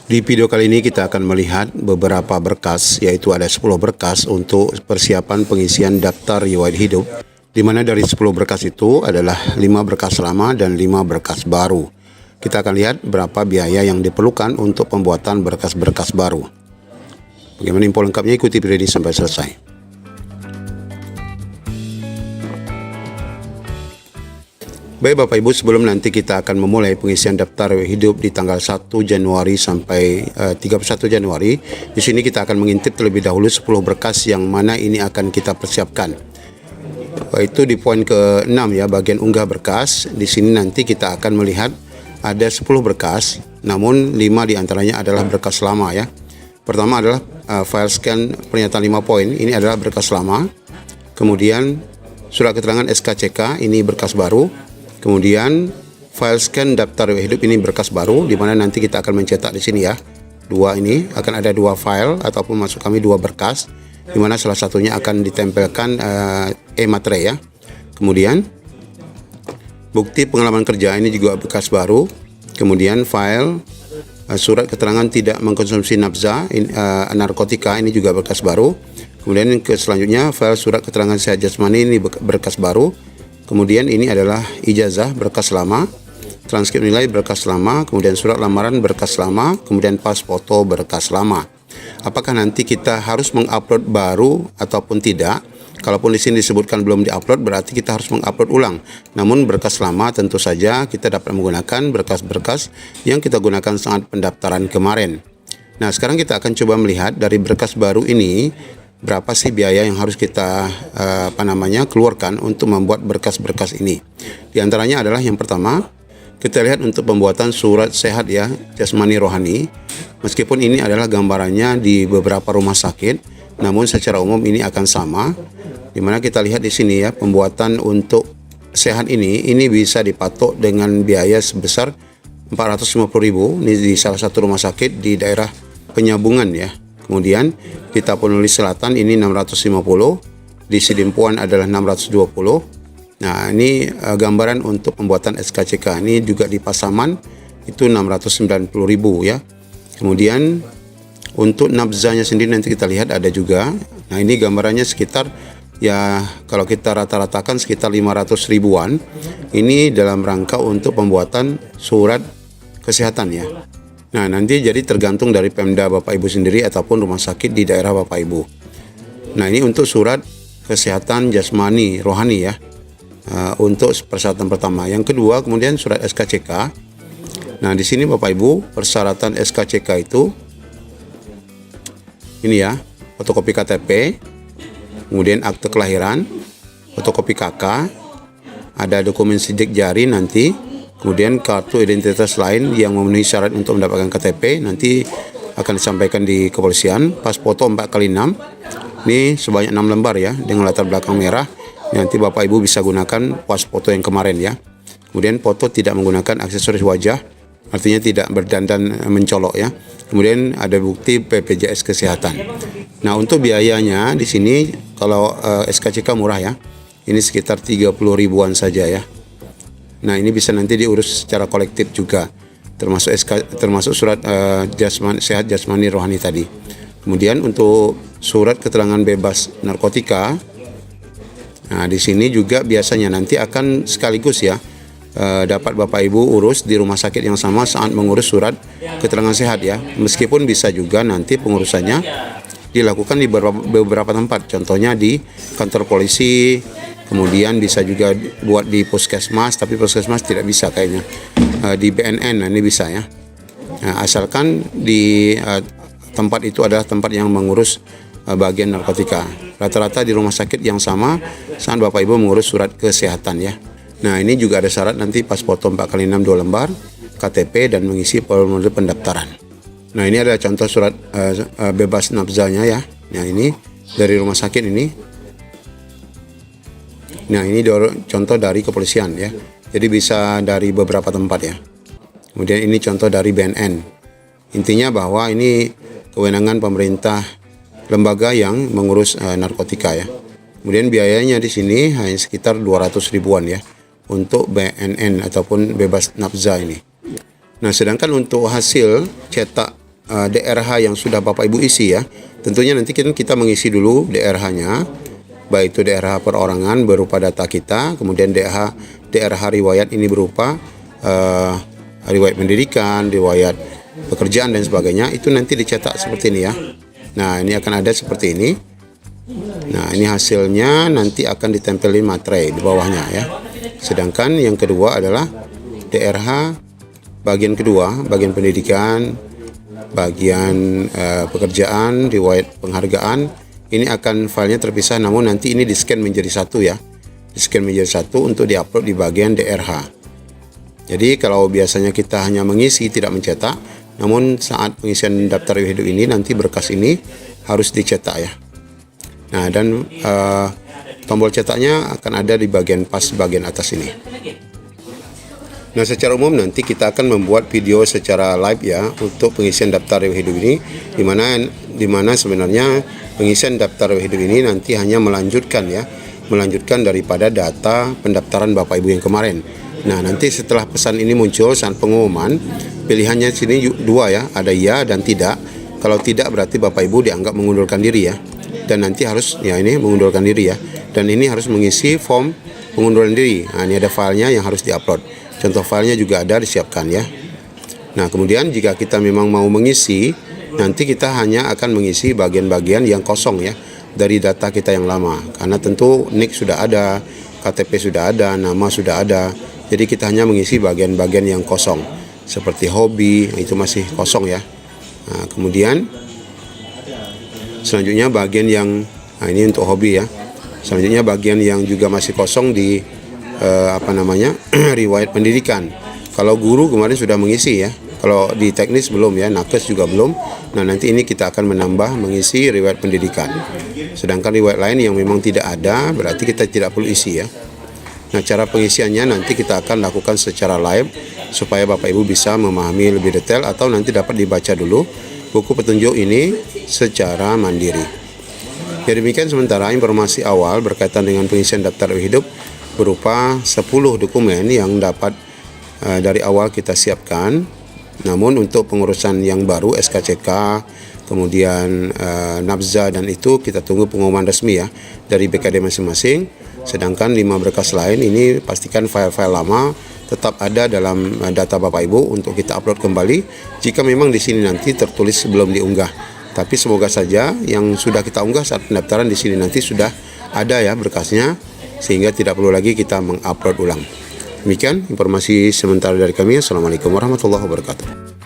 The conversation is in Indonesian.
Di video kali ini kita akan melihat beberapa berkas, yaitu ada 10 berkas untuk persiapan pengisian daftar riwayat hidup, di mana dari 10 berkas itu adalah 5 berkas lama dan 5 berkas baru. Kita akan lihat berapa biaya yang diperlukan untuk pembuatan berkas-berkas baru. Bagaimana info lengkapnya, ikuti video ini sampai selesai. Baik Bapak Ibu, sebelum nanti kita akan memulai pengisian daftar hidup di tanggal 1 Januari sampai 31 Januari, di sini kita akan mengintip terlebih dahulu 10 berkas yang mana ini akan kita persiapkan. Itu di poin ke-6 ya, bagian unggah berkas. Di sini nanti kita akan melihat ada 10 berkas, namun 5 diantaranya adalah berkas lama ya. Pertama adalah file scan pernyataan 5 poin, ini adalah berkas lama. Kemudian surat keterangan SKCK, ini berkas baru. Kemudian file scan daftar riwayat hidup, ini berkas baru, di mana nanti kita akan mencetak di sini ya. Ini akan ada 2 file ataupun maksud kami 2 berkas, di mana salah satunya akan ditempelkan e-materai ya. Kemudian bukti pengalaman kerja, ini juga berkas baru. Kemudian file surat keterangan tidak mengkonsumsi nafza narkotika, ini juga berkas baru. Kemudian selanjutnya file surat keterangan sehat jasmani, ini berkas baru. Kemudian ini adalah ijazah berkas lama, transkrip nilai berkas lama, kemudian surat lamaran berkas lama, kemudian pas foto berkas lama. Apakah nanti kita harus mengupload baru ataupun tidak? Kalaupun di sini disebutkan belum diupload, berarti kita harus mengupload ulang. Namun berkas lama tentu saja kita dapat menggunakan berkas-berkas yang kita gunakan saat pendaftaran kemarin. Nah, sekarang kita akan coba melihat dari berkas baru ini berapa sih biaya yang harus kita keluarkan untuk membuat berkas-berkas ini. Di antaranya adalah yang pertama, kita lihat untuk pembuatan surat sehat ya, jasmani rohani. Meskipun ini adalah gambarannya di beberapa rumah sakit, namun secara umum ini akan sama. Dimana kita lihat di sini ya, pembuatan untuk sehat ini bisa dipatok dengan biaya sebesar 450.000. Ini di salah satu rumah sakit di daerah Penyambungan ya. Kemudian di Tapanuli Selatan ini 650, di Sidimpuan adalah 620. Nah, ini gambaran untuk pembuatan SKCK. Ini juga di Pasaman itu 690.000 ya. Kemudian untuk nafzanya sendiri nanti kita lihat ada juga. Nah, ini gambarannya sekitar ya, kalau kita rata-ratakan sekitar 500 ribuan. Ini dalam rangka untuk pembuatan surat kesehatan ya. Nah, nanti jadi tergantung dari Pemda Bapak Ibu sendiri ataupun rumah sakit di daerah Bapak Ibu. Nah, ini untuk surat kesehatan jasmani rohani ya, untuk persyaratan pertama. Yang kedua kemudian surat SKCK. Nah, di sini Bapak Ibu persyaratan SKCK itu ini ya, fotokopi KTP, kemudian akte kelahiran, fotokopi KK, ada dokumen sidik jari nanti. Kemudian kartu identitas lain yang memenuhi syarat untuk mendapatkan KTP nanti akan disampaikan di kepolisian. Pas foto 4x6, ini sebanyak 6 lembar ya, dengan latar belakang merah. Nanti Bapak Ibu bisa gunakan pas foto yang kemarin ya. Kemudian foto tidak menggunakan aksesoris wajah, artinya tidak berdandan mencolok ya. Kemudian ada bukti BPJS Kesehatan. Nah, untuk biayanya di sini kalau SKCK murah ya. Ini sekitar 30 ribuan saja ya. Nah, ini bisa nanti diurus secara kolektif juga, termasuk surat sehat jasmani rohani tadi. Kemudian untuk surat keterangan bebas narkotika, nah di sini juga biasanya nanti akan sekaligus ya, dapat Bapak Ibu urus di rumah sakit yang sama saat mengurus surat keterangan sehat ya. Meskipun bisa juga nanti pengurusannya dilakukan di beberapa tempat, contohnya di kantor polisi. Kemudian bisa juga buat di puskesmas, tapi puskesmas tidak bisa kayaknya. Di BNN, nah ini bisa ya. Nah, asalkan di tempat itu adalah tempat yang mengurus bagian narkotika. Rata-rata di rumah sakit yang sama saat Bapak Ibu mengurus surat kesehatan ya. Nah, ini juga ada syarat nanti pas foto 4x6 2 lembar, KTP dan mengisi formulir pendaftaran. Nah, ini ada contoh surat bebas nafzanya ya. Nah, ini dari rumah sakit ini. Nah, ini contoh dari kepolisian ya. Jadi bisa dari beberapa tempat ya. Kemudian ini contoh dari BNN. Intinya bahwa ini kewenangan pemerintah lembaga yang mengurus narkotika ya. Kemudian biayanya di sini hanya sekitar 200 ribuan ya untuk BNN ataupun bebas nafza ini. Nah, sedangkan untuk hasil cetak DRH yang sudah Bapak Ibu isi ya. Tentunya nanti kita mengisi dulu DRH-nya, baik itu DRH perorangan berupa data kita, kemudian DRH riwayat ini berupa riwayat pendidikan, riwayat pekerjaan dan sebagainya. Itu nanti dicetak seperti ini ya. Nah, ini akan ada seperti ini. Nah, ini hasilnya nanti akan ditempelin materai di bawahnya ya. Sedangkan yang kedua adalah DRH bagian kedua, bagian pendidikan, bagian pekerjaan, riwayat penghargaan. Ini akan filenya terpisah, namun nanti ini di-scan menjadi satu ya. Di-scan menjadi satu untuk diupload di bagian DRH. Jadi kalau biasanya kita hanya mengisi tidak mencetak, namun saat pengisian daftar riwayat hidup ini nanti berkas ini harus dicetak ya. Nah, dan tombol cetaknya akan ada di bagian bagian atas ini. Nah, secara umum nanti kita akan membuat video secara live ya untuk pengisian daftar riwayat hidup ini, di mana sebenarnya pengisian daftar riwayat hidup ini nanti hanya melanjutkan daripada data pendaftaran Bapak Ibu yang kemarin. Nah, nanti setelah pesan ini muncul saat pengumuman, pilihannya sini dua ya, ada iya dan tidak. Kalau tidak berarti Bapak Ibu dianggap mengundurkan diri ya. Dan nanti harus ya ini mengundurkan diri ya. Dan ini harus mengisi form pengunduran diri. Nah, ini ada filenya yang harus diupload. Contoh filenya juga ada disiapkan ya. Nah, kemudian jika kita memang mau mengisi, nanti kita hanya akan mengisi bagian-bagian yang kosong ya dari data kita yang lama. Karena tentu NIK sudah ada, KTP sudah ada, nama sudah ada. Jadi kita hanya mengisi bagian-bagian yang kosong. Seperti hobi, itu masih kosong ya. Nah, kemudian selanjutnya bagian yang, nah ini untuk hobi ya. Selanjutnya bagian yang juga masih kosong di riwayat pendidikan. Kalau guru kemarin sudah mengisi ya. Kalau di teknis belum ya, nakes juga belum. Nah, nanti ini kita akan menambah mengisi riwayat pendidikan. Sedangkan riwayat lain yang memang tidak ada, berarti kita tidak perlu isi ya. Nah, cara pengisiannya nanti kita akan lakukan secara live supaya Bapak Ibu bisa memahami lebih detail atau nanti dapat dibaca dulu buku petunjuk ini secara mandiri. Ya, demikian sementara informasi awal berkaitan dengan pengisian daftar hidup berupa 10 dokumen yang dapat dari awal kita siapkan. Namun untuk pengurusan yang baru SKCK, kemudian nafza dan itu kita tunggu pengumuman resmi ya dari BKD masing-masing. Sedangkan 5 berkas lain ini pastikan file-file lama tetap ada dalam data Bapak Ibu untuk kita upload kembali jika memang di sini nanti tertulis sebelum diunggah. Tapi semoga saja yang sudah kita unggah saat pendaftaran di sini nanti sudah ada ya berkasnya, sehingga tidak perlu lagi kita mengupload ulang. Demikian informasi sementara dari kami. Assalamualaikum warahmatullahi wabarakatuh.